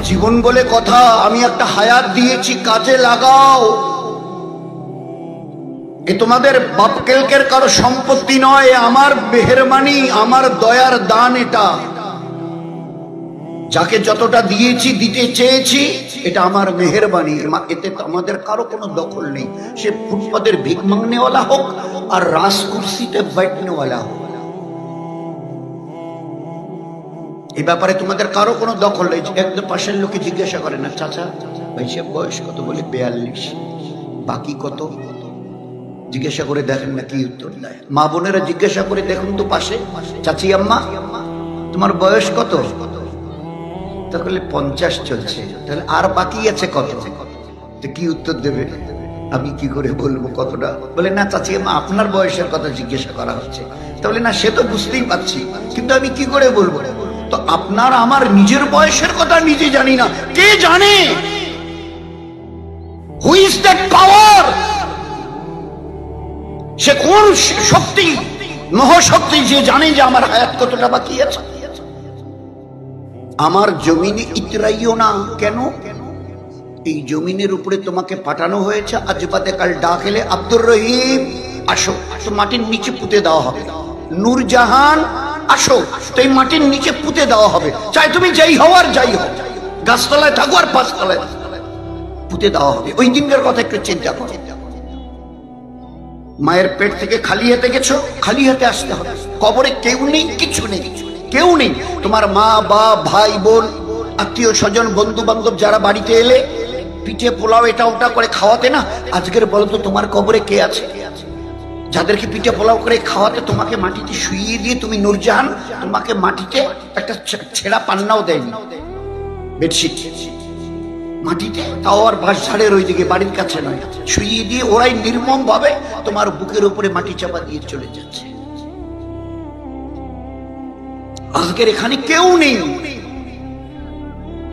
জীবন বলে কথা, আমি একটা হায়াত দিয়েছি, কাজে লাগাও। এ তোমাদের বাপকেলকের কারো সম্পত্তি নয়, আমার মেহেরবানি, আমার দয়ার দান। এটা যাকে যতটা দিয়েছি, দিতে চেয়েছি, এটা আমার মেহেরবানি। এতে আমাদের কারো কোনো দখল নেই। সে ফুটপাতের ভিক মাংনেওয়ালা হোক আর রাস কুর্সিতে बैठनेওয়ালা হোক, এই ব্যাপারে তোমাদের কারো কোনো দখল নেই। একদম পাশের লোকে জিজ্ঞাসা করে না, চাচা ভাই সাহেব বয়স কত? বলে 42। বাকি কত জিজ্ঞাসা করে দেখেন না কি উত্তর দেয়। মা বোনেরা জিজ্ঞাসা করে দেখুন তো পাশে, চাচি আম্মা তোমার বয়স কত? তাহলে 50 চলছে, তাহলে আর বাকি আছে কত? তো কি উত্তর দেবে? আমি কি করে বলবো কতটা? বলে না চাচি আম্মা আপনার বয়সের কথা জিজ্ঞাসা করা হচ্ছে। তাহলে না সে তো বুঝতেই পারছি, কিন্তু আমি কি করে বলবো? তো আপনার আমার নিজের বয়সের কথা নিজে জানি না, কে জানে? হু ইজ দ্যাট পাওয়ার? সে কোন শক্তি, মহাশক্তি, যে জানে যে আমার হায়াত কতটা বাকি আছে? আমার জমিনে ইতরাইও না কেন? এই জমিনের উপরে তোমাকে পাঠানো হয়েছে, আজ বাদে কাল ডাক এলে আব্দুর রহিম আসো, তো মাটির নিচে পুঁতে দেওয়া হবে। নূরজাহান আসো, তো এই মাটির নিচে পুঁতে দেওয়া হবে। চাই তুমি যাই হও আর যাই হও, গাছতলায় থাকো আর পাঁচতলায় পুঁতে দেওয়া হবে। ওই দিনকার কথা একটু চিন্তা করো। মায়ের পেট থেকে খালি হাতে গেছো, খালি হাতে আসতে হবে। কবরে কেউ নেই, কিছু নেই, কেউ নেই। তোমার মা বাপ ভাই বোন আত্মীয় স্বজন বন্ধু বান্ধব যারা বাড়িতে এলে পিঠে পোলাও এটা ওটা করে খাওয়াতে না, আজকের বলো তো তোমার কবরে কে আছে? যাদেরকে পিঠে পোলাও করে খাওয়াতে, তোমাকে মাটিতে শুইয়ে দিয়ে তুমি নূরজাহান, তোমাকে মাটিতে একটা ছেঁড়া পান্নাও দেয়নি, বেডশিট মাটিতে, তাও আর বাঁশ ঝাড়ের ওইদিকে, বাড়ির কাছে নয়, শুইয়ে দিয়ে ওরাই নির্মম ভাবে তোমার বুকের উপরে মাটি চাপা দিয়ে চলে যাচ্ছে। আজকের এখানে কেউ নেই,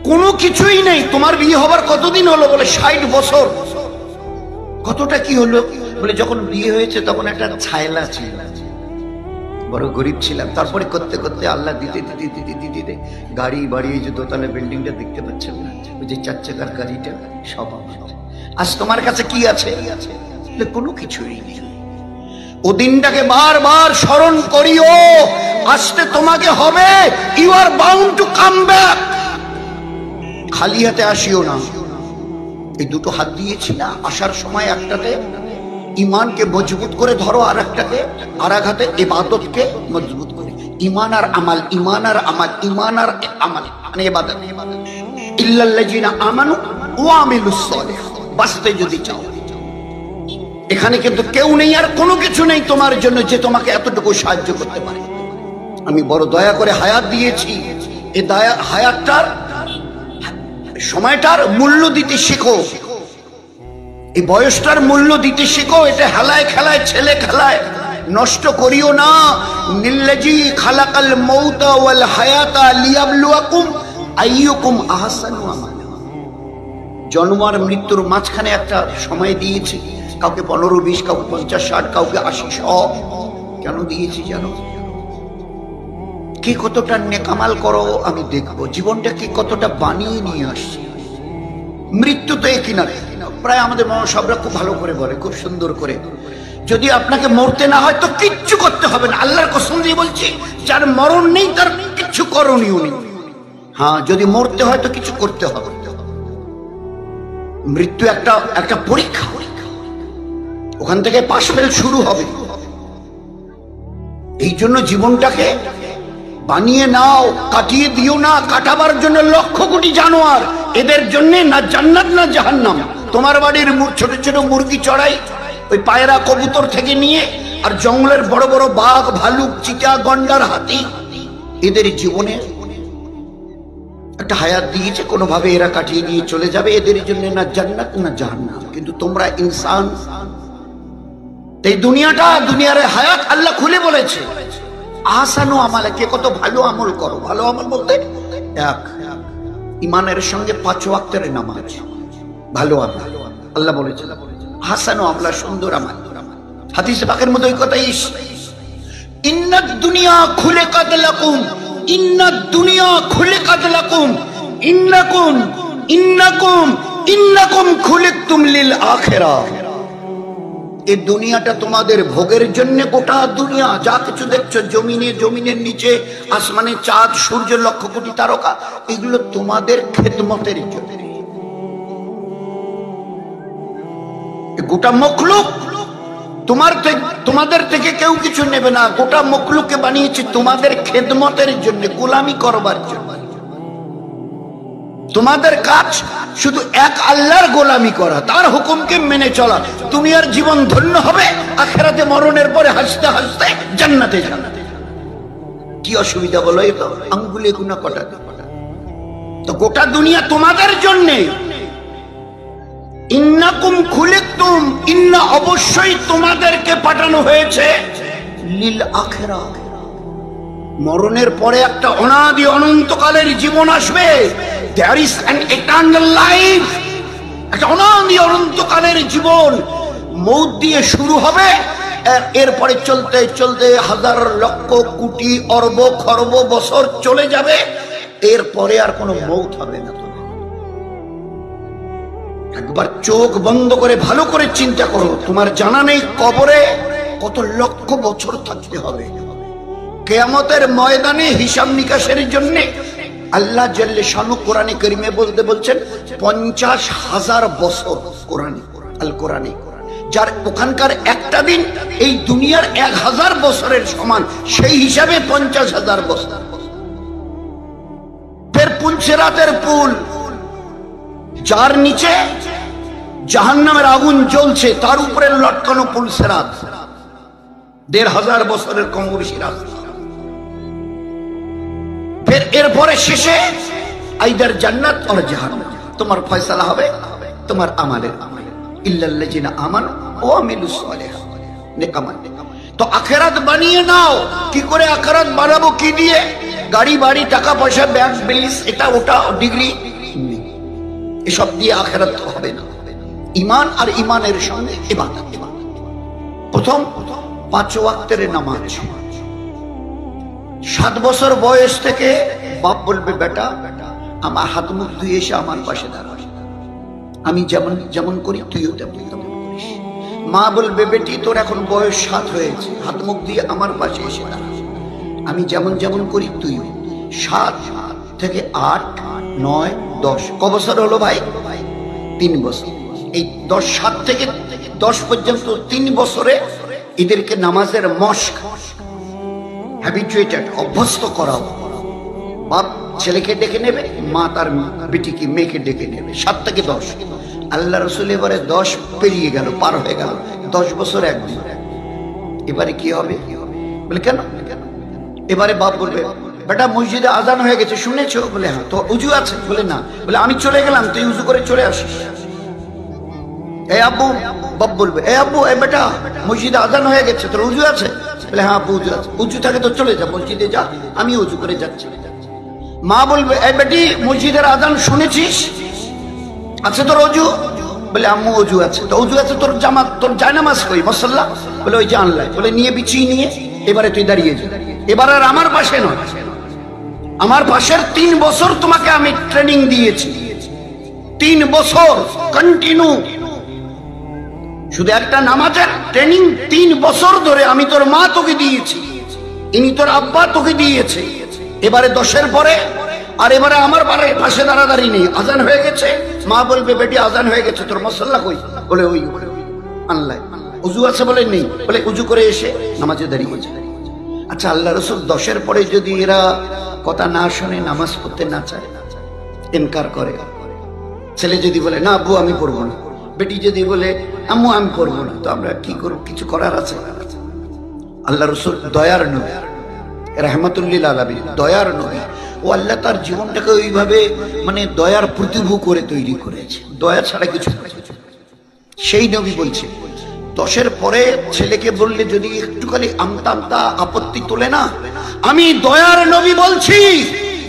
কোনো কিছুই নেই। তোমার বিয়ে হবার কতদিন হলো? বলে 60 বছর। কতটা কি হলো? বলে যখন বিয়ে হয়েছে তখন একটা ছায়লা ছিল, বড় গরিব ছিলাম। তারপরে করতে করতে আল্লাহ দিতে দিতে দিতে দিতে দিতে গাড়ি বাড়ি, এই যে দোতলা বিল্ডিংটা দেখতে পাচ্ছেন না, ওই যে 4 চাকার গাড়িটা, সব আমার। আজ তোমার কাছে কি আছে? কোনো কিছুই নেই। ও দিনটাকে বারবার স্মরণ করিও, আসতে তোমাকে হবে। You are bound to come back. খালি হাতে আসিও না। এই দুটো হাত দিয়েছি না, আসার সময় একটাতে ইমানকে মজবুত করে ধরো, আর একটাতে আর এক হাতে ইবাদতকে মজবুত করে। ইমান আর আমাল, ইমান আর আমাল, ইমান আর আমাল, মানে ইবাদত। ইল্লাল্লাযিনা আমানু ওয়া আমিলুস সালিহাত। বাঁচতে যদি চাও, এখানে কিন্তু কেউ নেই আর কোনো কিছু নেই তোমার জন্য যে তোমাকে এতটুকু সাহায্য করতে পারে। আমি বড় দয়া করে হায়াত দিয়েছি। এই দয়া হায়াতটার, সময়টার মূল্য দিতে শেখো, এই বয়সটার মূল্য দিতে শেখো। এটা হেলায় খেলায়, ছেলে খেলায় নষ্ট করিও না। নিল্লাজি খালাকাল মাউতা ওয়াল হায়াতা লিয়াবলুয়াকুম আইয়ুকুম আহসানু আমালা। জন্ম আর মৃত্যুর মাঝখানে একটা সময় দিয়েছি, কাউকে 15-20, কাউকে 50-60, কাউকে 80-100। কেন দিয়েছি জানো? কে কতটা নেকামাল করো আমি দেখবো, জীবনটাকে কতটা বানিয়ে নিয়ে আসছি। মৃত্যু তো একই না, প্রায় আমাদের মহাসবরা খুব ভালো করে বলে, খুব সুন্দর করে, যদি আপনাকে মরতে না হয় তো কিচ্ছু করতে হবে না। আল্লাহর কসম দিয়ে বলছি, যার মরণ নেই তার কিচ্ছু করণীয় নেই। হ্যাঁ, যদি মরতে হয় তো কিছু করতে হবে। মৃত্যু একটা পরীক্ষা, ওখান থেকে পাশ ফেল শুরু হবে। এই জন্য জীবনটাকে বানিয়ে নাও, কাটিয়ে দিও না। কাটাবার জন্য লক্ষ কোটি জানোয়ার, এদের জন্য না জান্নাত না জাহান্নাম। তোমার বাড়ির ছোট ছোট মুরগি চড়াই, ওই পায়রা কবুতর থেকে নিয়ে, আর জঙ্গলের বড় বড় বাঘ ভালুক চিতা গন্ডার হাতি, এদের জীবনে একটা হায়াত দিয়েছে, কোনোভাবে এরা কাটিয়ে দিয়ে চলে যাবে। এদের জন্য না জান্নাত না জাহান্নাম। কিন্তু তোমরা ইনসান, এই দুনিয়াটা, দুনিয়ার হায়াত আল্লাহ খুলে বলেছে আহসানু আমালা, কে কত ভালো আমল করো। ভালো আমল বলতে এক, ইমানের সঙ্গে 5 ওয়াক্তের নামাজ, ভালো আমল। আল্লাহ বলেছে আহসানু আমলা, সুন্দর আমল। হাদিসে পাকের মধ্যে ওই কথাই, ইন্নাদ দুনিয়া খুলিকাত লাকুম, ইন্নাদ দুনিয়া খুলিকাত লাকুম। ইন্নাকুম ইন্নাকুম ইন্নাকুম খুলিকতুম লিল আখিরাহ। এই দুনিয়াটা তোমাদের ভোগের জন্য, গোটা দুনিয়া যা কিছু দেখছো, জমিনে, জমিনের নিচে, আসমানে চাঁদ, সূর্য, লক্ষ কোটি তারকা, এগুলো তোমাদের খেদমতের জন্য। গোটা মখলুক তোমাদের থেকে কেউ কিছু নেবে না। গোটা মখলুককে বানিয়েছি তোমাদের খেদমতের জন্য, গোলামি করবার জন্য। তোমাদের কাজ শুধু এক আল্লাহর গোলামি করা, তার হুকুমকে মেনে চলা। দুনিয়ার জীবন ধন্য হবে, আখিরাতে মরণের পরে হাসতে হাসতে জান্নাতে যাবে। কি অসুবিধা বলো? এই তো আঙ্গুলে গুনা কটা। তো গোটা দুনিয়া তোমাদের জন্য। ইন্নাকুম খুলিকতুম, ইন্না অবশ্যই তোমাদেরকে পাঠানো হয়েছে, লিল আখিরাহ। মরণের পরে একটা অনাদি অনন্তকালের জীবন আসবে। There is an eternal life, একটা অনাদি অনন্তকালের জীবন। মৌত দিয়ে শুরু হবে, এরপরে চলতে চলতে হাজার লক্ষ কোটি অরব খরব বছর চলে যাবে, এরপরে আর কোনো মৌত হবে না। একবার চোখ বন্ধ করে ভালো করে চিন্তা করো, তোমার জানা নেই কবরে কত লক্ষ বছর থাকতে হবে। কিয়ামতের ময়দানে হিসাব নিকাশের জন্য আল্লাহ জাল্লে শানু কোরআনে কারীমে বলছেন 50,000 বছর। কোরআনে, আল কোরআনে, যার ওখানকার একটা দিন এই দুনিয়ার 1000 বছরের সমান, সেই হিসাবে 50,000 বছর। ফের পুলসিরাতের পুল, যার নিচে জাহান্নামের আগুন জ্বলছে, তার উপরে লটকানো পুলসিরাত, 1,500 বছরের কম বেশি রাস্তা। ফের এরপরে শেষে আইদার জান্নাত আর জাহান্নাম, তোমার ফয়সালা হবে তোমার আমালের। ইল্লাল্লাযিনা আমানু ওয়া আমিলুস সালিহাত, নেক আমল। তো আখিরাত বানিয়ে নাও। কি করে আখিরাত বানাবো? কি দিয়ে? গাড়ি বাড়ি, টাকা পয়সা, ব্যাংক ব্যালেন্স, এটা ওটা, ডিগ্রি, এসব দিয়ে আখিরাত হবে না। ঈমান আর ঈমানের সঙ্গে ইবাদত। প্রথম 5 ওয়াক্তের নামাজ। 7 বছর বয়স থেকে বাপ বলবে, বেটা আমার হাত মুখ ধুয়ে এসে আমার পাশে দাঁড়া, আমি যেমন যেমন করি তুইও তেমন করিস। মা বলবে, বেটি তোর এখন বয়স 7 হয়েছে, হাত মুখ দিয়ে আমার পাশে এসে দাঁড়া, আমি যেমন যেমন করি তুইও। 7 থেকে 8, 9, 10, ক বছর হলো ভাই? 3 বছর। এই 7 থেকে 10 পর্যন্ত 3 বছরে এদেরকে নামাজের মশক, হ্যাবিচুয়েটেড, অভ্যস্ত করাও। বাপ ছেলেকে ডেকে নেবে, মা তার বেটিকে, মেয়েকে ডেকে নেবে। 7 থেকে 10। আল্লাহ রসুল এবারে 10 পেরিয়ে গেল, পার হয়ে গেল, 10 বছর একদিন। এবারে কি হবে? বলে কেন? এবারে বাপ বলবে, বেটা মসজিদে আজান হয়ে গেছে, শুনেছো? বলে হ্যাঁ। তো উজু আছে? বলে না। বলে আমি চলে গেলাম, তুই উজু করে চলে আসিস। এ আব্বু, বাপ বলবে, এ আব্বু, এ বেটা মসজিদে আজান হয়ে গেছে, তোর উজু আছে? বলে হ্যাঁ আব্বু উজু আছে। উজু থাকে তো চলে যা, মসজিদে যা, আমি উজু করে যাচ্ছি। মা বলবে, এই বেটি মসজিদের আজান শুনেছিস? আছে তোর অজু? বলে আম্মু অজু আছে। তো অজু আছে, তোর জামা, তোর জায়নামাজ কই, মুসাল্লা? বলে ওই যে আনলাই। বলে নিয়ে বিছিয়ে নিয়ে এবারে তুই দাঁড়িয়ে যা। এবার আর আমার পাশে নয়, আমার পাশের 3 বছর তোমাকে আমি ট্রেনিং দিয়েছি, 3 বছর কন্টিনিউ। শুধু একটা নামাজের ট্রেনিং 3 বছর ধরে আমি তোর মা তোকে দিয়েছি, ইনি তোর আব্বা তোকে দিয়েছে। এবারে 10-এর পরে আর এবারে আমার পাশে দাঁড়াদাঁড়ি নেই, আজান হয়ে গেছে। মা বলবে, বেটি আজান হয়ে গেছে, তোর মুসাল্লা কই? বলে ওই আনলাই। উজু আছে? বলে নেই। বলে উজু করে এসে নামাজে দাঁড়িয়ে যায়। আচ্ছা, আল্লাহ রসুল 10-এর পরে যদি এরা কথা না শুনে, নামাজ পড়তে না চায়, ইনকার করে, ছেলে যদি বলে না আব্বু আমি পড়বো না, বেটি যদি বলে আম্মু আমি পড়বো না, তো আমরা কি করব? কিছু করার আছে? আল্লাহ রসুল দয়ার নবী, রাহমাতুল লিল আলামিন, দয়ার নবী। ও আল্লাহ তার জীবনটাকে ওইভাবে মানে দয়ার প্রতিভূ করে তৈরি করেছে, দয়া ছাড়া কিছু। সেই নবী বলছে 10-এর পরে ছেলেকে বললে যদি একটুখানি আমতা আমতা আপত্তি তোলে না, আমি দয়ার নবী বলছি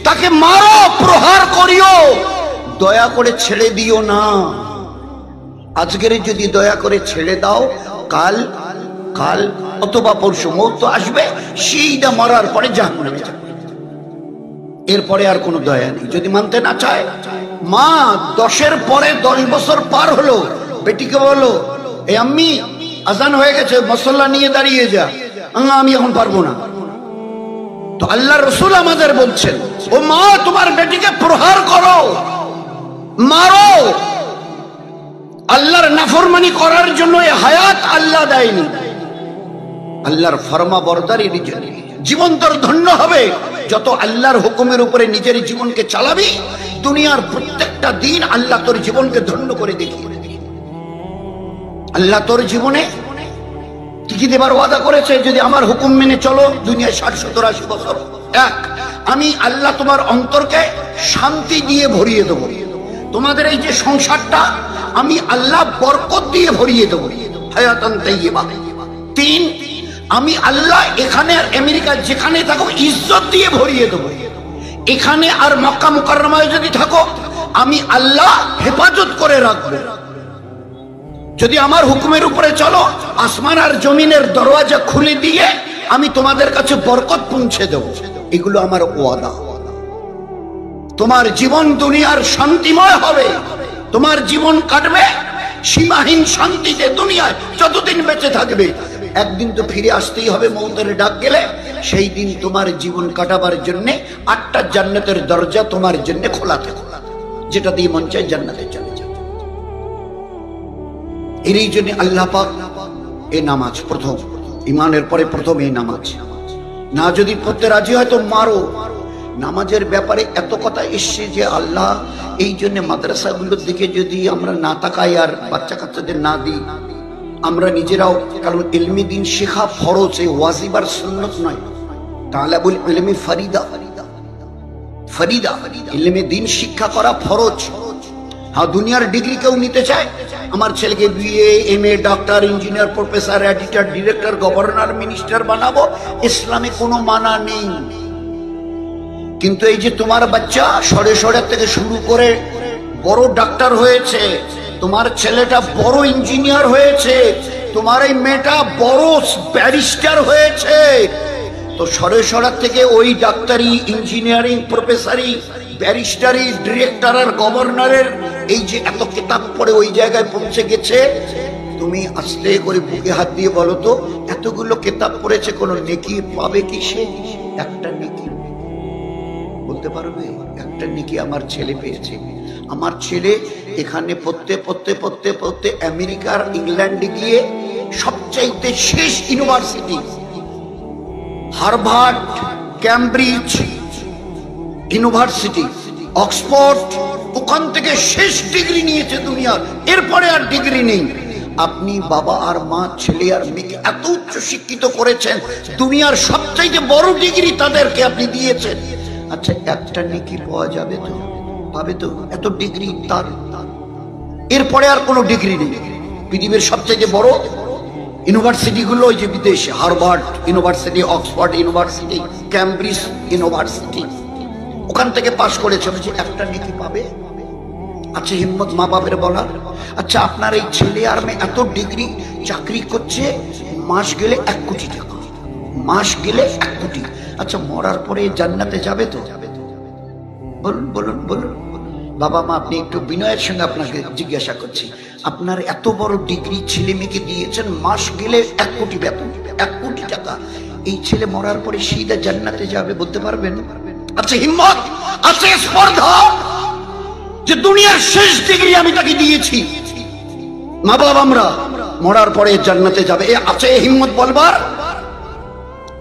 তাকে মারো, প্রহার করিও, দয়া করে ছেড়ে দিও না। আজকের যদি দয়া করে ছেড়ে দাও, কাল কাল অথবা পরশু মৌত আসবে, সেইটা মরার পরে জাহান্নামে যাবে। এরপরে আর কোনো দয়া নেই। যদি মানতে না চায়, মা 10-এর পরে 10 বছর পার হলো, বেটিকে বলো, এ আম্মি আজান হয়ে গেছে, মুসল্লা নিয়ে দাঁড়িয়ে যা। আমি এখন পারবো না। তো আল্লাহ রসুল আমাদের বলছেন, ও মা তোমার বেটিকে প্রহার করো, মারো। আল্লাহর নাফরমানি করার জন্য এই হায়াত আল্লাহ দেয়নি। আল্লাহর ফরমা বরদারির জন্য জীবন তোর ধন্য হবে। যত আল্লাহর হুকুমের উপরে নিজের জীবনকে চালাবি, দুনিয়ার প্রত্যেকটা দিন আল্লাহ তোর জীবনকে ধন্য করে দেখিয়ে দেবে। আল্লাহ তোর জীবনে টিকি দেবার ওয়াদা করেছে, যদি আমার হুকুম মেনে চলো দুনিয়ায় 60-70-80 বছর। এক, আমি আল্লাহ তোমার অন্তরকে শান্তি দিয়ে ভরিয়ে দেবো। তোমাদের এই যে সংসারটা আমি আল্লাহ বরকত দিয়ে ভরিয়ে দেবো, হায়াতান তাইয়্যিবা। 3, আমি আল্লাহ এখানে আর আমেরিকা যেখানে থাকো ইজ্জত দিয়ে ভরিয়ে দেবো। এখানে আর মক্কা মুকাররমায় যদি থাকো আমি আল্লাহ হেফাজত করে রাখবো। যদি আমার হুকুমের উপরে চলো, আসমান আর জমিনের দরওয়াজা খুলে দিয়ে আমি তোমাদের কাছে বরকত পৌঁছে দেব। এগুলো আমার ওয়াদা। তোমার জীবন দুনিয়ার শান্তিময় হবে, তোমার জীবন কাটবে সীমাহীন শান্তিতে দুনিয়ায় যতদিন বেঁচে থাকবে। একদিন তো ফিরে আসতেই হবে, মৌতের ডাক গেলে। সেই দিন তোমার জীবন কাটাবার জন্য 8টা জান্নাতের দরজা তোমার জন্য খোলা থাকে, যেটা দিয়ে মন চায় জান্নাতে চলে যাবে। এই জন্য আল্লাহ পাক এই নামাজ প্রথম, ইমানের পরে প্রথম এই নামাজ। না যদি পড়তে রাজি হয় তো মারো। নামাজের ব্যাপারে এত কথা এসছে যে আল্লাহ এই জন্য মাদ্রাসাগুলোর দিকে যদি আমরা না তাকাই আর বাচ্চা কাচ্চাদের না দিই, আমরা নিজেরাও, কারণ ইলমি দিন শেখা ফরজ, ওয়াজিব আর সুন্নত নয়। তালাবুল ইলমি ফরিদা, ফরিদা ইলমে দিন শিক্ষা করা ফরজ। হ্যাঁ, দুনিয়ার ডিগ্রি কেউ নিতে চায়, আমার ছেলেকে BA, MA, doctor, engineer, professor, editor, director, governor, minister বানাবো, ইসলামে কোনো মানা নেই। কিন্তু এই যে তোমার বাচ্চা সরে সরে থেকে শুরু করে বড় ডাক্তার হয়েছে, তোমার ছেলেটা বড় ইঞ্জিনিয়ার হয়েছে, তোমার এই মেয়েটা বড় ব্যারিস্টার হয়েছে, তো সরে সরার থেকে ওই ডাক্তারি, ইঞ্জিনিয়ারিং, প্রফেসরি, ব্যারিস্টারি, ডিরেক্টর আর গভর্নরের এই যে এত কিতাব পড়ে ওই জায়গায় পৌঁছে গেছে, তুমি আস্তে করে বুকে হাত দিয়ে বলো তো, এতগুলো কিতাব পড়েছে, কোনো নেকি পাবে কি সে? একটা নেকি বলতে পারবে? একটা নেকি আমার ছেলে পেয়েছে। আমার ছেলে এখানে পড়তে পড়তে পড়তে পড়তে আমেরিকার ইংল্যান্ডে গিয়ে সবচাইতে শেষ university Harvard, Cambridge university, Oxford, ওখান থেকে শেষ ডিগ্রি নিয়েছে দুনিয়ার, এরপরে আর ডিগ্রি নেই। আপনি বাবা আর মা, ছেলে আর মেয়েকে এত উচ্চ শিক্ষিত করেছেন, দুনিয়ার সবচাইতে বড় ডিগ্রি তাদেরকে আপনি দিয়েছেন। আচ্ছা, একটা নেকি পাওয়া যাবে তো? পাবে তো? এত ডিগ্রি তার, এরপরে আর কোনো ডিগ্রি নেই। পৃথিবীর সবচেয়ে বড় ইউনিভার্সিটি গুলো ওই যে বিদেশে, Harvard university, Oxford university, Cambridge university, ওখান থেকে পাশ করেছে, যে একটা নেকি পাবে। আচ্ছা, হিম্মত মা বাপের বলার। আচ্ছা, আপনার এই ছেলে আর মেয়ে এত ডিগ্রি, চাকরি করছে, মাস গেলে 1 কোটি টাকা, মাস গেলে 1 কোটি। আচ্ছা, মরার পরে জান্নাতে যাবে তো? বলুন বলুন বলুন। বাবা মা, আপনি একটু বিনয়ের সঙ্গে আপনাকে জিজ্ঞাসা করছি, আপনার এত বড় ডিগ্রি ছেলে মেয়েকে দিয়েছেন, মাস গেলে 1 কোটি বেতন, 1 কোটি টাকা, এই ছেলে মরার পরে সিধা জান্নাতে যাবে, বলতে পারবেন? আচ্ছা, হিম্মত আছে, স্পর্ধা, যে দুনিয়ার শেষ ডিগ্রি আমি তাকে দিয়েছি, মা বাবা আমরা মরার পরে জান্নাতে যাবে, এ আছে হিম্মত বলবার?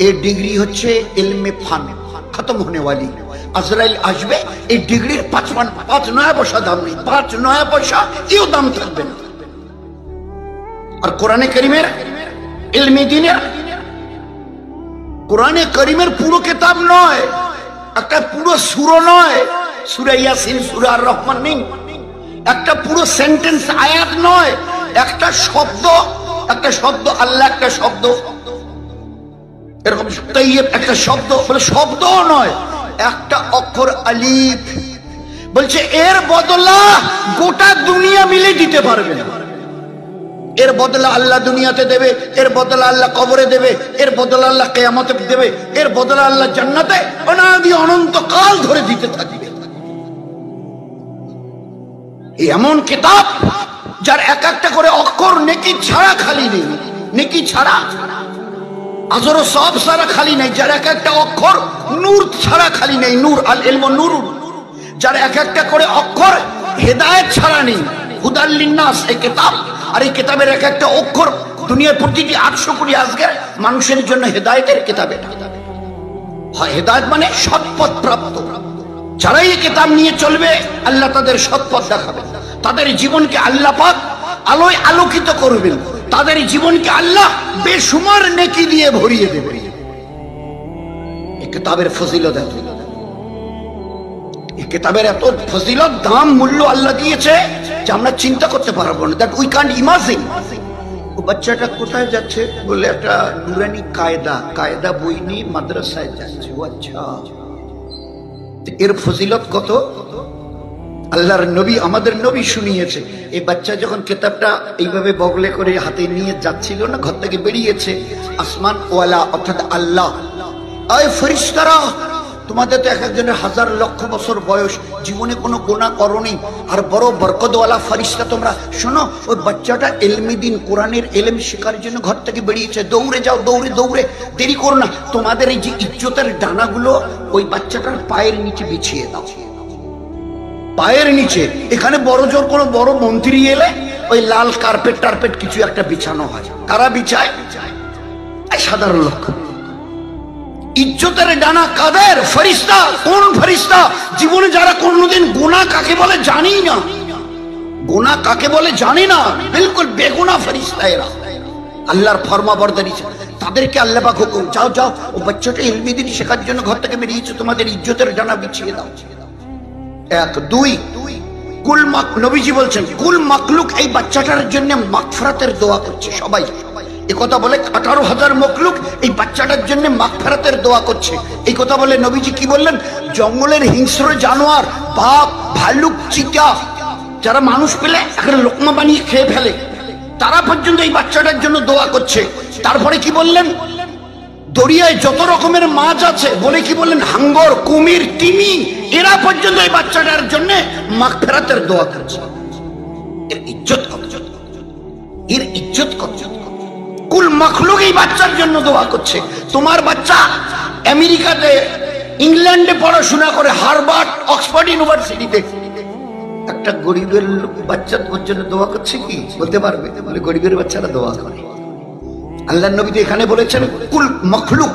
এই ডিগ্রি হচ্ছে ইলমে ফান, খতম হোনে ওয়ালি। আজরাইল আসবে, এই ডিগ্রির 5 নয়া পয়সা দাম নেই, 5 নয়া পয়সা কেউ দাম থাকবে না। আর কোরআনে কারীমের ইলমে দ্বীনের, কোরআনে কারীমের পুরো কিতাব নয়, একটা পুরো সূরা নয়, সূরা ইয়াসিন, সূরা আর রহমান নেই, একটা পুরো সেন্টেন্স আয়াত নয়, একটা শব্দ, একটা শব্দ আল্লাহ, একটা শব্দ এরকম তাইয়্যিব, একটা শব্দ বলে শব্দও নয়, একটা অক্ষর আলিফ, বলছে এর বদলা গোটা দুনিয়া মিলে দিতে পারবে না। এর বদলা আল্লাহ দুনিয়াতে দেবে, এর বদলা আল্লাহ কবরে দেবে, এর বদলা আল্লাহ কিয়ামতে দেবে, এর বদলা আল্লাহ জান্নাতে অনাদি অনন্ত কাল ধরে দিতে থাকবে। এমন কিতাব যার এক একটা করে অক্ষর নেকি ছাড়া খালি নেই, নেকি ছাড়া আজর সব ছাড়া খালি নেই, যার এক একটা অক্ষর নূর ছাড়া খালি নেই, নূর আল ইলমু নূরুন, যার এক একটা করে অক্ষর হেদায়েত ছাড়া নেই, হুদাল লিন্নাস এই কিতাব। আর এই কিতাবের এক একটা অক্ষর দুনিয়ার প্রতিটি 800 কোটি আজকের মানুষের জন্য হেদায়েতের কিতাব। এটা হয় হেদায়েত মানে সৎপথ প্রাপ্ত। যারা এই কিতাব নিয়ে চলবে আল্লাহ তাদের সৎপথ দেখাবেন, তাদের জীবনকে আল্লাহ পাক আলোয় আলোকিত করবেন, তাদের জীবনকে আল্লাহ বেশুমার নেকি দিয়ে ভরিয়ে দেবেন। এই কিতাবের ফজিলত এত, এই কিতাবের এত ফজিলত, দাম, মূল্য আল্লাহ দিয়েছে যে আমরা চিন্তা করতে পারবো না, দ্যাট উই ক্যান্ট ইমাজিন। ও বাচ্চাটা কোথায় যাচ্ছে বলে একটা নুরানি কায়দা বই নিয়ে মাদ্রাসায় যাচ্ছে। ও আচ্ছা, এর ফজিলত কত আল্লাহর নবী, আমাদের নবী শুনিয়েছে। এই বাচ্চা যখন কিতাবটা এইভাবে বগলে করে হাতে নিয়ে যাচ্ছিল না, ঘর থেকে বেরিয়েছে, আসমান ওয়ালা অর্থাৎ আল্লাহ, আয় ফেরেশতারা, তোমাদের তো এক একজনের 1000 লক্ষ বছর বয়স, জীবনে কোনো গুনাহ করোনি, আর বড় বরকতওয়ালা ফেরেশতা তোমরা শোনো, ওই বাচ্চাটা ইলমে দ্বীন কোরআনের ইলম শেখার জন্য ঘর থেকে বেরিয়েছে, দৌড়ে যাও, দৌড়ে দৌড়ে, দেরি করো না, তোমাদের এই যে ইজ্জতের ডানাগুলো ওই বাচ্চাটার পায়ের নিচে বিছিয়ে দাও, পায়ের নিচে। এখানে বড় জোর কোনো বড় মন্ত্রী এলে ওই লাল কার্পেট টার্পেট কিছু একটা বিছানো হয়, কারা বিছায়? সাধারণ লোক। ইজ্জতের ডানা কাদের? ফেরেশতা। কোন ফেরেশতা? জীবনে যারা কোনদিন গুনাহ কাকে বলে জানি না, গুনাহ কাকে বলে জানি না, বিলকুল বেগুনাহ ফেরেশতা এরা, আল্লাহর ফরমাবরদারি, তাদেরকে আল্লাহ পাক হুকুম, যাও যাও, ও বাচ্চাটা ইলমে দ্বীন শেখার জন্য ঘর থেকে বেরিয়েছে, তোমাদের ইজ্জতের ডানা বিছিয়ে দাও। এক, দুই, নবীজি বলছেন কুল মাকলুক এই বাচ্চাটার জন্য মাগফিরাতের দোয়া করছে। সবাই এই কথা বলে, 18,000 মখলুক এই বাচ্চাটার জন্য মাগফিরাতের দোয়া করছে। এই কথা বলে নবীজি কি বললেন? জঙ্গলের হিংস্র জানোয়ার, বাঘ, ভালুক, চিতা, যারা মানুষ পেলে একটা লোকমা বানিয়ে খেয়ে ফেলে, তারা পর্যন্ত এই বাচ্চাটার জন্য দোয়া করছে। তারপরে কি বললেন? দরিয়ায় যত রকমের মাছ আছে বলে কি বললেন? হাঙ্গর, কুমির, তিমি, এরা পর্যন্ত এই বাচ্চাটার জন্য মাগফিরাতের দোয়া করছে। এর ইজ্জত কত, এর ইজ্জত কত। কুল মাখলুক এই বাচ্চার জন্য দোয়া করছে। তোমার বাচ্চা আমেরিকাতে, ইংল্যান্ডে পড়াশোনা করে, হার্ভার্ড, অক্সফোর্ড ইউনিভার্সিটিতে, একটা গরিবের বাচ্চার জন্য দোয়া করছে কি বলতে পারবে? বলে গরিবের বাচ্চারা দোয়া করে। আল্লাহর নবী এখানে বলেছেন কুল মখলুক,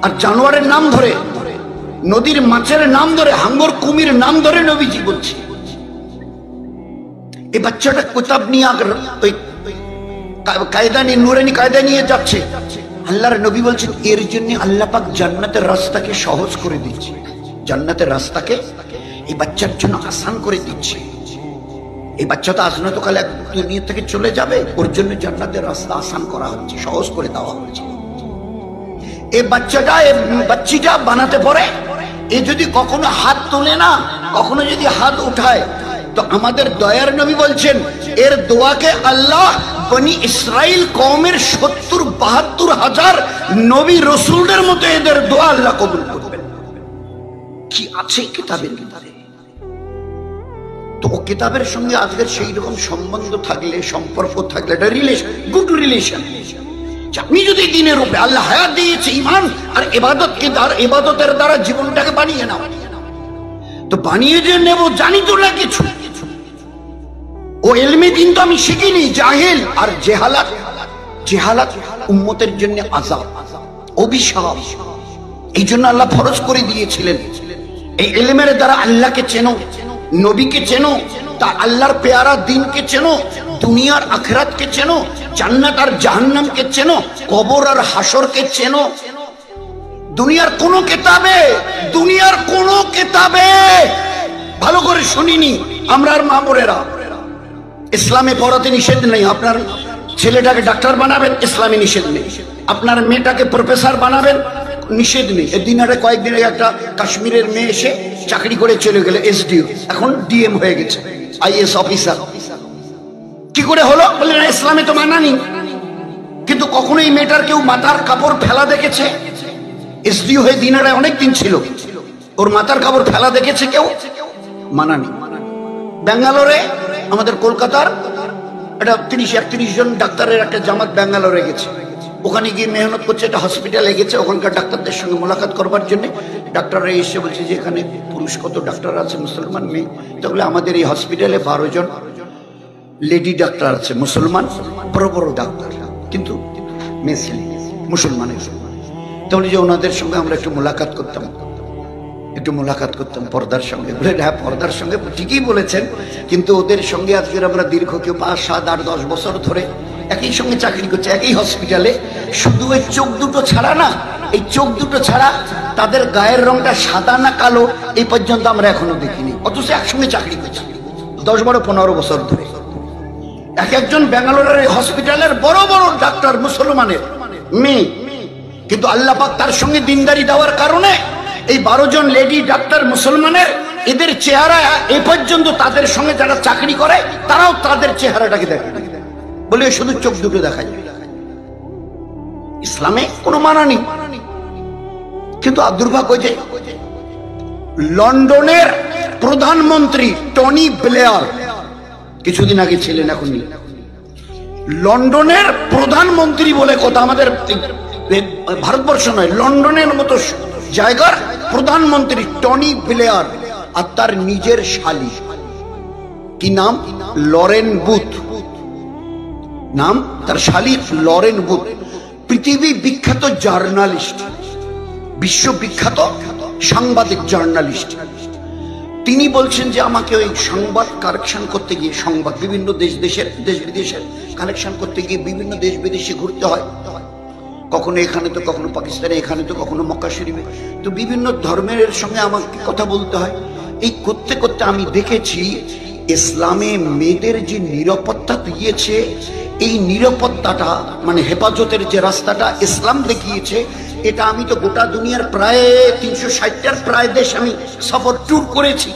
আর জানোয়ারের নাম ধরে, নদীর মাছের নাম ধরে, হাঙ্গর, কুমির নাম ধরে নবীজি বলছে। এই বাচ্চাটা কিতাব নিয়ে ওই কায়দা নিয়ে, নুরানি কায়দা নিয়ে যাচ্ছে। আল্লাহর নবী বলছেন এর জন্য আল্লাহ পাক জান্নাতের রাস্তাকে সহজ করে দিচ্ছে, জান্নাতের রাস্তাকে এই বাচ্চার জন্য আসান করে দিচ্ছে। এই বাচ্চা তো আজ নয়তো কাল দুনিয়া থেকে চলে যাবে, ওর জন্য জান্নাতের রাস্তা আসান করা হচ্ছে, সহজ করে দেওয়া হচ্ছে। এই বাচ্চাটা, এই বাচ্চিটা বানাতে পারে, এ যদি কখনো হাত তোলে না, কখনো যদি হাত উঠায়, তো আমাদের দয়ার নবী বলছেন এর দোয়াকে আল্লাহ বনি ইসরাইল কওমের 70-72 হাজার নবী রসুলদের মতো এদের দোয়া আল্লাহ কবুল করবেন। কি আছে কিতাবের ভিতরে? তো ও কিতাবের সঙ্গে আজকের সেই রকম সম্বন্ধ থাকলে, সম্পর্ক থাকলে, এটা রিলেশন, গুড রিলেশন। আপনি যদি দিনের উপরে, আল্লাহ হায়াত দিয়েছে ঈমান আর ইবাদতকে, আর ইবাদতের দ্বারা জীবনটাকে বানিয়ে নাও, তো বানিয়ে যে নেব জানি তো না কিছু, ও ইলমে দ্বীন তো আমি শিখিনি, জাহেল। আর জেহালাত, জেহালাত উম্মতের জন্য আযাব, অভিশাপ। এই জন্য আল্লাহ ফরজ করে দিয়েছিলেন এই ইলমের দ্বারা আল্লাহকে চেনো, নবীকে চেনো, তা আল্লাহর পেয়ারা দ্বীনকে চেনো, দুনিয়ার আখিরাতকে চেনো, জান্নাত আর জাহান্নামকে চেনো, কবর আর হাসরকে চেনো। দুনিয়ার কোন কিতাবে, দুনিয়ার কোন কিতাবে ভালো করে শুনিনি আমরা আর মা বোনেরা, ইসলামে পড়াতে নিষেধ নেই। আপনার ছেলেটাকে ডাক্তার বানাবেন, ইসলামে নিষেধ নেই। আপনার মেয়েটাকে প্রফেসর বানাবেন, নিষেধ নেই। এদিন আগে কয়েকদিন আগে একটা কাশ্মীরের মেয়ে এসে চাকরি করে চলে গেল, এসডিও, এখন ডিএম হয়ে গেছে, আইএস অফিসার। কি করে হলো? বললেন ইসলামে তো মানা নেই। কিন্তু কখনো এই মেয়েটার কেউ মাথার কাপড় ফেলা দেখেছে? এসডি হয়ে দিনারায় অনেকদিন ছিল, ওর মাথার কাপড় ফেলা দেখেছে কেউ? মানা নেই। ব্যাঙ্গালোরে, আমাদের কলকাতার একটা 30-31 জন ডাক্তারের একটা জামাত ব্যাঙ্গালোরে গেছে। ওখানে গিয়ে মেহনত করছে, একটা হসপিটালে গেছে, ওখানকার ডাক্তারদের সঙ্গে মোলাকাত করবার জন্য। ডাক্তাররা এসে বলছে যে এখানে পুরুষ কত ডাক্তার আছে, মুসলমান মেয়ে? তাহলে আমাদের এই হসপিটালে 12 জন লেডি ডাক্তার আছে, মুসলমান, বড় বড় ডাক্তার, কিন্তু মেয়ে ছেলে মুসলমানের। তাহলে যে ওনাদের সঙ্গে আমরা একটু মোলাকাত করতাম পর্দার সঙ্গে। বলে হ্যাঁ, পর্দার সঙ্গে ঠিকই বলেছেন, কিন্তু ওদের সঙ্গে আজকে আমরা দীর্ঘ কেউ 5, 7, 8, 10 বছর ধরে একই সঙ্গে চাকরি করছে, একই হসপিটালে। শুধু ওই চোখ দুটো ছাড়া না, এই চোখ দুটো ছাড়া তাদের গায়ের রংটা সাদা না কালো এই পর্যন্ত আমরা এখনো দেখিনি, অথচ একসঙ্গে চাকরি করছি 10, 12, 15 বছর ধরে। এক একজন ব্যাঙ্গালোরের হসপিটালের বড় বড় ডাক্তার মুসলমানের মেয়ে, কিন্তু আল্লাহ পাক তার সঙ্গে দিনদারি দেওয়ার কারণে এই 12 জন লেডি ডাক্তার মুসলমানের, এদের চেহারা এ পর্যন্ত তাদের সঙ্গে যারা চাকরি করে তারাও তাদের চেহারাটাকে দেখে, বলে শুধু চোখ দুটো দেখা যায়। ইসলামে কোনো মানা নেই। কিন্তু দুর্ভাগ্য যে লন্ডনের প্রধানমন্ত্রী টনি ব্লেয়ার কিছুদিন আগে ছিলেন, এখন লন্ডনের প্রধানমন্ত্রী বলে কথা, আমাদের ভারতবর্ষ নয়, লন্ডনের মতো জায়গার প্রধানমন্ত্রী টনি ব্লেয়ার, আর তার নিজের শালী, কি নাম? লরেন বুথ নাম তার শালী, লরেন বুথ, পৃথিবী বিখ্যাত জার্নালিস্ট, বিশ্ববিখ্যাত সাংবাদিক জার্নালিস্ট। তিনি বলছেন যে আমাকে ওই সংবাদ কালেকশন করতে গিয়ে, সংবাদ বিভিন্ন দেশ বিদেশের কালেকশন করতে গিয়ে বিভিন্ন দেশ বিদেশে ঘুরতে হয়, কখনো এখানে তো কখনো পাকিস্তানে, এখানে তো কখনো মক্কা শরীফে, তো বিভিন্ন ধর্মের সঙ্গে আমাকে কথা বলতে হয়। এই করতে করতে আমি দেখেছি ইসলামে মেয়েদের যে নিরাপত্তা দিয়েছে, এই নিরাপত্তাটা মানে হেফাজতের যে রাস্তাটা ইসলাম দেখিয়েছে, এটা আমি তো গোটা দুনিয়ার প্রায় 360টার প্রায় দেশ আমি সফর ট্যুর করেছি,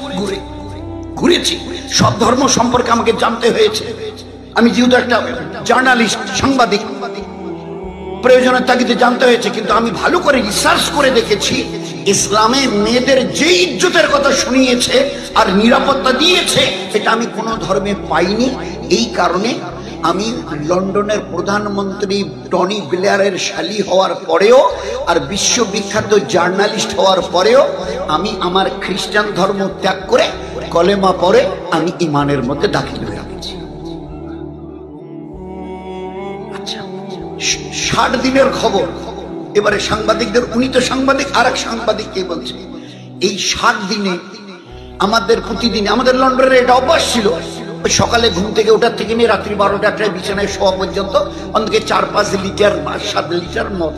ঘুরেছি, সব ধর্ম সম্পর্কে আমাকে জানতে হয়েছে। আমি যেহেতু একটা জার্নালিস্ট, সাংবাদিক, প্রয়োজনের তাগিদে জানতে হয়েছে। কিন্তু আমি ভালো করে রিসার্চ করে দেখেছি, ইসলামে মেয়েদের যে ইজ্জতের কথা শুনিয়েছে আর নিরাপত্তা দিয়েছে, এটা আমি কোনো ধর্মে পাইনি। এই কারণে আমি লন্ডনের প্রধানমন্ত্রী টনি ব্লেয়ারের শালী হওয়ার পরেও আর বিশ্ববিখ্যাত জার্নালিস্ট হওয়ার পরেও আমি আমার খ্রিস্টান ধর্ম ত্যাগ করে কলেমা পড়ে আমি ইমানের মধ্যে দাখিল হয়ে গেছি। আচ্ছা, 60 দিনের খবর এবারে সাংবাদিকদের, উনি তো সাংবাদিক, আর এক সাংবাদিককে বলছে এই 60 দিনে আমাদের প্রতিদিন, আমাদের লন্ডনের এটা অভ্যাস ছিল, সকালে ঘুম থেকে ওঠার থেকে নিয়ে রাত্রি 12টায় বিছানায় শোয়া পর্যন্ত অন্তকে 4-5 লিটার বা 7 লিটার মদ।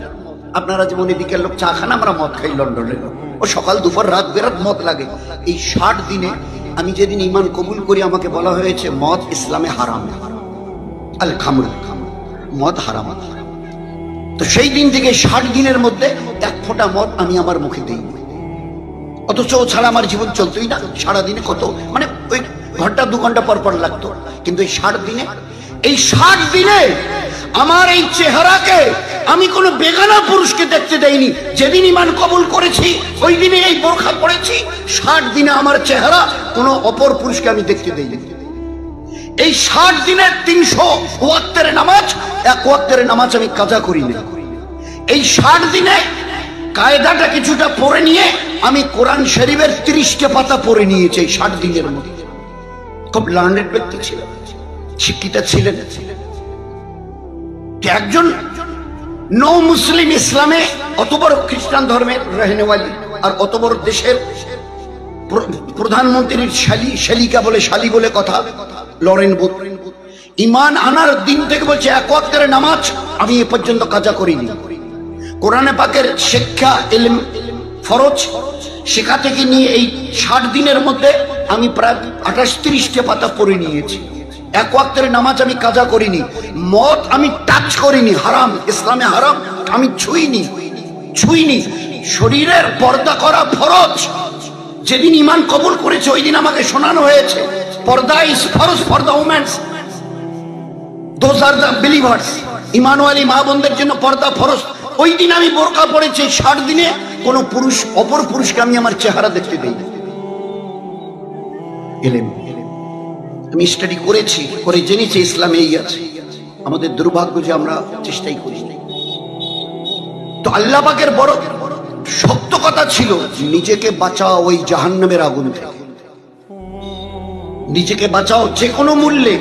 আপনারা যেমন এদিকের লোক চা খান, আমরা মদ খাই লন্ডনের লোক, ও সকাল দুপুর রাত বেরাত মদ লাগে। এই 60 দিনে আমি যেদিন ঈমান কবুল করি, আমাকে বলা হয়েছে মদ ইসলামে হারাম, আল খামর, মদ হারাম। তো সেই দিন থেকে 60 দিনের মধ্যে 1 ফোঁটা মদ আমি আমার মুখে দিই, অথচ ও ছাড়া আমার জীবন চলতোই না। সারাদিনে কত, মানে ওই ঘন্টা 2 ঘন্টা পর পর লাগতো, কিন্তু এই 60 দিনে আমার এই চেহারাকে আমি কোনো বেগানা পুরুষকে দেখতে দেইনি। যেদিন ঈমান কবুল করেছি ওই দিনে এই বোরখা পরেছি, 60 দিনে আমার চেহারা কোনো অপর পুরুষকে আমি দেখতে দেইনি। এই 60 দিনের 300 ওয়াক্তের নামাজ, 1 ওয়াক্তের নামাজ আমি কাজা করিনি। এই 60 দিনে কায়দাটা কিছুটা পড়ে নিয়ে আমি কোরআন শরীফের 30টা পাতা পড়ে নিয়েছি এই 60 দিনের মধ্যে। খুব লার্নেড ব্যক্তি ছিলেন, শিক্ষিতা ছিলেন, একজন নৌ মুসলিম ইসলামে অত বড় খ্রিস্টান ধর্মের রহনেওয়ালি আর অত বড় দেশের প্রধানমন্ত্রীর শালী বলে কথা, লরেন বুথ। ঈমান আনার দিন থেকে বলছে 1 ওয়াক্তের নামাজ আমি এ পর্যন্ত কাজা করিনি। কোরআনে পাকের শিক্ষা, ইলম, ফরজ শেখা থেকে নিয়ে এই 60 দিনের মধ্যে আমি প্রায় 28-30টা পাতা পড়ে নিয়েছি। 1 ওয়াক্তের নামাজ আমি কাজা করিনি, মদ আমি টাচ করিনি, হারাম, ইসলামে হারাম, আমি ছুঁইনি। শরীরের পর্দা করা ফরজ। যেদিন ঈমান কবুল করেছে ওই দিন আমাকে শোনানো হয়েছে পর্দা ইজ ফরজ for the womens, those are the believers. ইমানওয়ালী মা বোনদের জন্য পর্দা ফরজ। ওই দিন আমি বোরকা পরেছি, 60 দিনে কোন পুরুষ অপর পুরুষকে আমি আমার চেহারা দেখতে দেই। এলেম আমি স্টাডি করেছি, করে জেনেছি ইসলামে এই আছে। আমাদের দুর্ভাগ্য যে আমরা চেষ্টাই করি। তো আল্লাহ পাকের বড় শক্ত কথা ছিল, নিজেকে বাঁচাও ওই জাহান্নামের আগুন থেকে, নিজেকে বাঁচাও যে কোনো মূল্যে,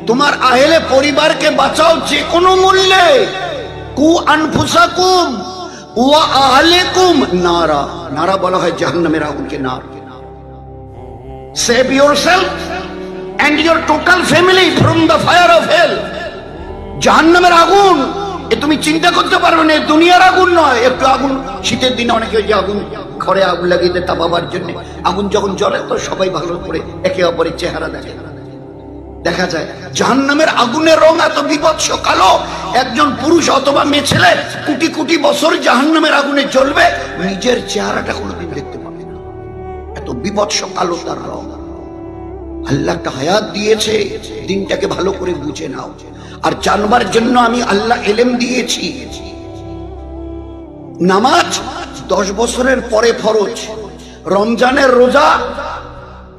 তোমার আহলে পরিবারকে বাঁচাও যে কোনো মূল্যে। কু আনফুসাকুম ওয়া আহলিকুম নারা, নারা বলা হয় জাহান্নামের আগুনকে। নার, save yourself and your total family from the fire of hell। জাহান্নামের আগুন এ তুমি চিন্তা করতে পারবে না, দুনিয়ার আগুন নয়। একটু আগুন শীতের দিনে অনেকে ওই যে আগুন ঘরে আগুন লাগিয়ে দেয় তাপাবার জন্য, আগুন যখন জ্বলে তো সবাই ভালো করে একে অপরের চেহারা দেখে, দেখা যায়। জাহান্নামের আগুনের রং এত বিভৎস কালো, একজন পুরুষ অথবা মেয়ে ছেলে কোটি কোটি বছর জাহান্নামের আগুনে জ্বলবে, নিজের চেহারাটা কোনোদিন দেখতে পাবে না, এত বিভৎস কালো তার রং। আল্লাহ একটা হায়াত দিয়েছে, দিনটাকে ভালো করে বুঝে নাও। আর জানবার জন্য আমি আল্লাহ এলেম দিয়েছি। নামাজ 10 বছরের পরে ফরজ, রমজানের রোজা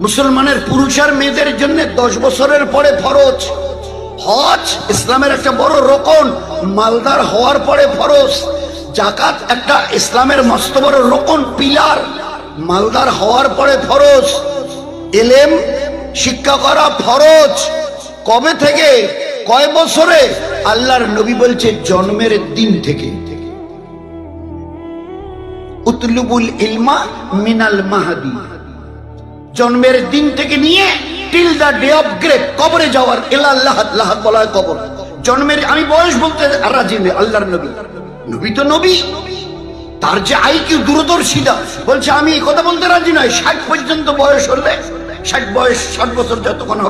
মুসলমানের পুরুষ আর মেয়েদের জন্য 10 বছরের পরে ফরজ, হজ ইসলামের একটা বড় রকন, মালদার হওয়ার পরে ফরজ, যাকাত একটা ইসলামের মস্ত বড় রকন পিলার, মালদার হওয়ার পরে ফরজ, এলেম শিক্ষা করা ফরজ। কবে থেকে, কয় বছরে? আল্লাহর নবী বলছে জন্মের দিন থেকে। উতলুবুল ইলমা মিনাল মাহাদি, জন্মের দিন থেকে নিয়ে till the day of grave, কবরে যাওয়ার। ইল্লাল্লাহ, লাহাত বলা হয় কবর। জন্মের, আমি বয়স বলতে রাজি নেই। আল্লাহর নবী, নবী তো নবী, তার যে আইকিউ দূরদর্শিতা, বলছে আমি এই কথা বলতে রাজি নয়। 60 পর্যন্ত বয়স হলে, 60 বছর যতক্ষণ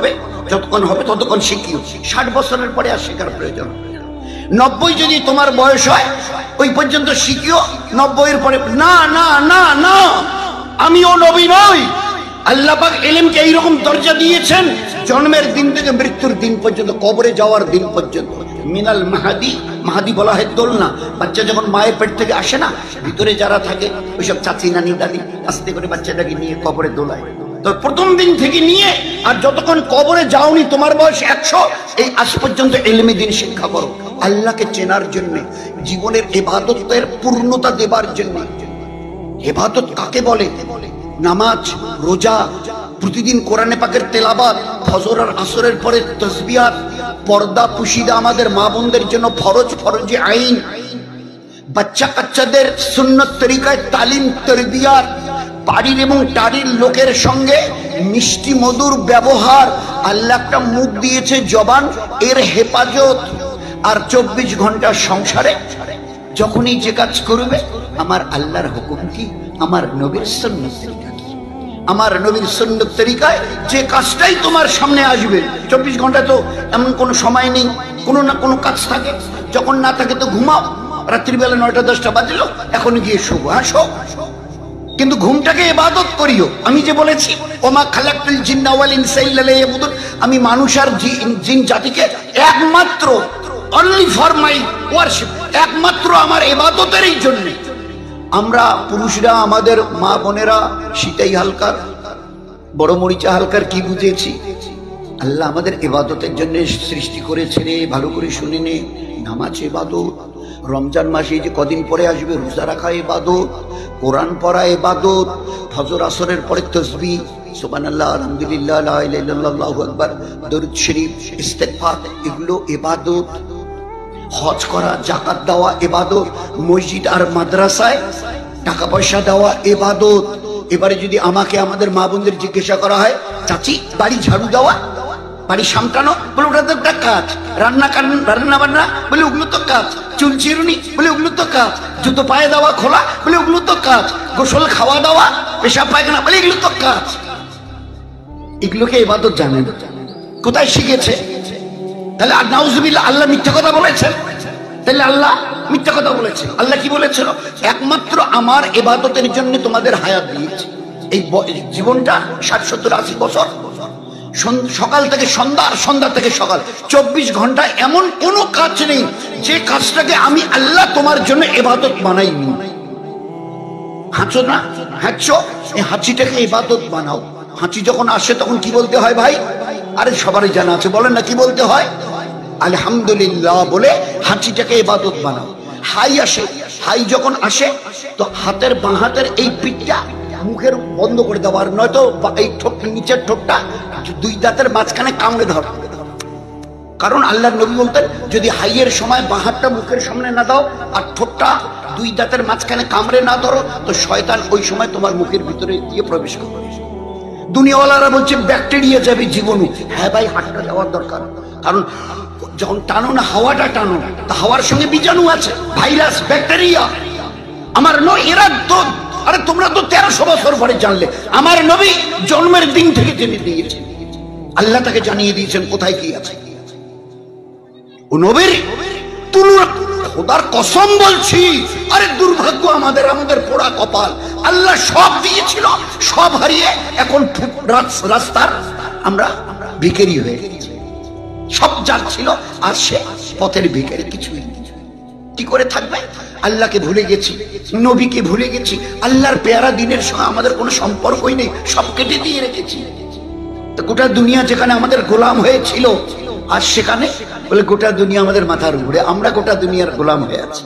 হবে ততক্ষণ শিখিও। 60 বছরের পরে আর শেখার প্রয়োজন। 90 যদি তোমার বয়স হয় ওই পর্যন্ত শিখিও, 90-এর পরে না না না না, আমিও নবী নই। আল্লাহ পাক ইলমকে এইরকম দরজা দিয়েছেন, জন্মের দিন থেকে মৃত্যুর দিন পর্যন্ত, কবরে যাওয়ার দিন পর্যন্ত। মিনাল মাহাদি, মাহাদি বলা হয় দোলনা। বাচ্চা যখন মায়ের পেট থেকে আসে না, ভিতরে যারা থাকে ওইসব চাচি নানি দাদি আস্তে করে বাচ্চাটাকে নিয়ে কবরে দোলায়। তো প্রথম দিন থেকে নিয়ে আর যতক্ষণ কবরে যাওনি, তোমার বয়স 100, এই আজ পর্যন্ত ইলমি দিন শিক্ষা করো, আল্লাহকে চেনার জন্য, জীবনের ইবাদতের পূর্ণতা দেবার জন্য। ইবাদত কাকে বলে? নামাজ, রোজা, প্রতিদিন কোরআনে পাকের তেলাওয়াত, ফজর আর আসরের পরে তাসবিহাত, পর্দা পুশিদা আমাদের মা বোনদের জন্য ফরজ, ফরজে আইন, বাচ্চা কাচ্চাদের সুন্নত তরিকায় তালিম তরবিয়াত, বাড়ির এবং টাড়ির লোকের সঙ্গে মিষ্টি মধুর ব্যবহার। আল্লাহ একটা মুখ দিয়েছে জবান, এর হেফাজত। আর 24 ঘন্টার সংসারে যখনই যে কাজ করবে, আমার আল্লাহর হুকুম কি, আমার নবীর সুন্নত তরিকা কি, আমার নবীর সুন্নত তরিকায় যে কাজটাই তোমার সামনে আসবে। 24 ঘন্টা তো এমন কোনো সময় নেই, কোনো না কোনো কাজ থাকে। যখন না থাকে তো ঘুমাও, রাত্রিবেলা 9টা-10টা বাজলো, এখন গিয়ে শোবো। হ্যাঁ শো, কিন্তু ঘুমটাকে ইবাদত করিও। আমি যে বলেছি ওমা খালাকতুল জিন্না ওয়াল ইনসা ইল্লা লিয়াবুদুন, আমি মানুষ আর জিন জাতিকে একমাত্র অনলি ফর মাই ওয়ারশিপ, একমাত্র আমার ইবাদতেরই জন্য। আমরা পুরুষরা, আমাদের মা বোনেরা শীতাই হালকার, বড় মরিচা হালকার কি বুঝেছি? আল্লাহ আমাদের ইবাদতের জন্য সৃষ্টি করেছে রে, ভালো করে শুনে নে। নামাজ ইবাদত, রমজান মাসে যে কদিন পরে আসবে রোজা রাখা ইবাদত, কোরআন পড়া ইবাদত, ফজর আসরের পরে তাসবিহ, সুবহানাল্লাহ, আলহামদুলিল্লাহ, লা ইলাহা ইল্লাল্লাহ, আল্লাহু আকবার, দরুদ শরীফ, ইস্তেগফার, এগুলো ইবাদত। হজ করা, যাকাত দেওয়া ইবাদত, মসজিদ আর মাদ্রাসায় টাকা পয়সা দেওয়া ইবাদত। এবারে যদি আমাকে আমাদের মা বোনদের জিজ্ঞাসা করা হয়, চাচি বাড়ি ঝাড়ু দেওয়া, বাড়ি সামটানো, বলে ওটা তো একটা কাজ। রান্না বান্না, বলে ওগুলো তো কাজ। চুল চিরুনি, বলে ওগুলো তো কাজ। জুতো পায়ে দেওয়া খোলা, বলে ওগুলো তো কাজ। গোসল খাওয়া দাওয়া, পেশাব পায়খানা, বলে এগুলো তো কাজ। এগুলোকে ইবাদত জানেন, কোথায় শিখেছে? তাহলে নাউজুবিল্লাহ, আল্লাহ মিথ্যা কথা বলেছেন? তাহলে আল্লাহ মিথ্যা কথা বলেছে? আল্লাহ কি বলেছিল? একমাত্র আমার ইবাদতের জন্য তোমাদের হায়াত দিয়েছি। এই জীবনটা 60, 70, 80 বছর সকাল থেকে সন্ধ্যা, সন্ধ্যা থেকে সকাল, 24 ঘন্টা এমন কোনো কাজ নেই যে কাজটাকে আমি আল্লাহ তোমার জন্য ইবাদত বানাইনি। হাঁচো না, হাঁচো, এই হাঁচিটাকে ইবাদত বানাও। হাঁচি যখন আসে তখন কি বলতে হয় ভাই? আরে সবারই জানা আছে, বলেন না কি বলতে হয়? আলহামদুলিল্লাহ বলে হাঁচিটাকে ইবাদত বানাও। হাই আসে, হাই যখন আসে তো হাতের বাঁ হাতের এই পিঠটা মুখের বন্ধ করে দেওয়ার, নয়তো এই ঠোঁট, নিচের ঠোঁটটা 2 দাঁতের মাঝখানে কামড়ে ধর। কারণ আল্লাহর নবী বলতেন, যদি হাইয়ের সময় বাঁ হাতটা মুখের সামনে না দাও আর ঠোঁটটা 2 দাঁতের মাঝখানে কামড়ে না ধরো, তো শয়তান ওই সময় তোমার মুখের ভিতরে গিয়ে প্রবেশ করবে। দুনিয়াওয়ালারা বলছে ব্যাকটেরিয়া যাবে জীবাণু। হ্যাঁ ভাই, হাতটা দেওয়ার দরকার, কারণ যখন টানো না, হাওয়াটা টানো, তা হাওয়ার সঙ্গে বীজাণু আছে, ভাইরাস, ব্যাকটেরিয়া। আমার এরা তো, আরে তোমরা তো 1300 বছর পরে জানলে। আমার নবী জন্মের দিন থেকে জেনে দিয়েছেন, আল্লাহ তাকে জানিয়ে দিয়েছেন কোথায় কি আছে। ও নবীর তুলনা, খোদার কসম বলছি, আরে দুর্ভাগ্য আমাদের, আমাদের পোড়া কপাল। আল্লাহ সব দিয়েছিল, সব হারিয়ে এখন রাস্তার আমরা ভিখারি হয়ে গেছি। সব যার ছিল আর সে পথের ভিখারি, কিছুই কি করে থাকবে? আল্লাহকে ভুলে গেছি, নবীকে ভুলে গেছি, আল্লাহর পেয়ারা দিনের সঙ্গে আমাদের কোনো সম্পর্কই নেই, সব কেটে দিয়ে রেখেছি। তো গোটা দুনিয়া যেখানে আমাদের গোলাম হয়েছিল, আর সেখানে বলে গোটা দুনিয়া আমাদের মাথার উপরে, আমরা গোটা দুনিয়ার গোলাম হয়ে আছি।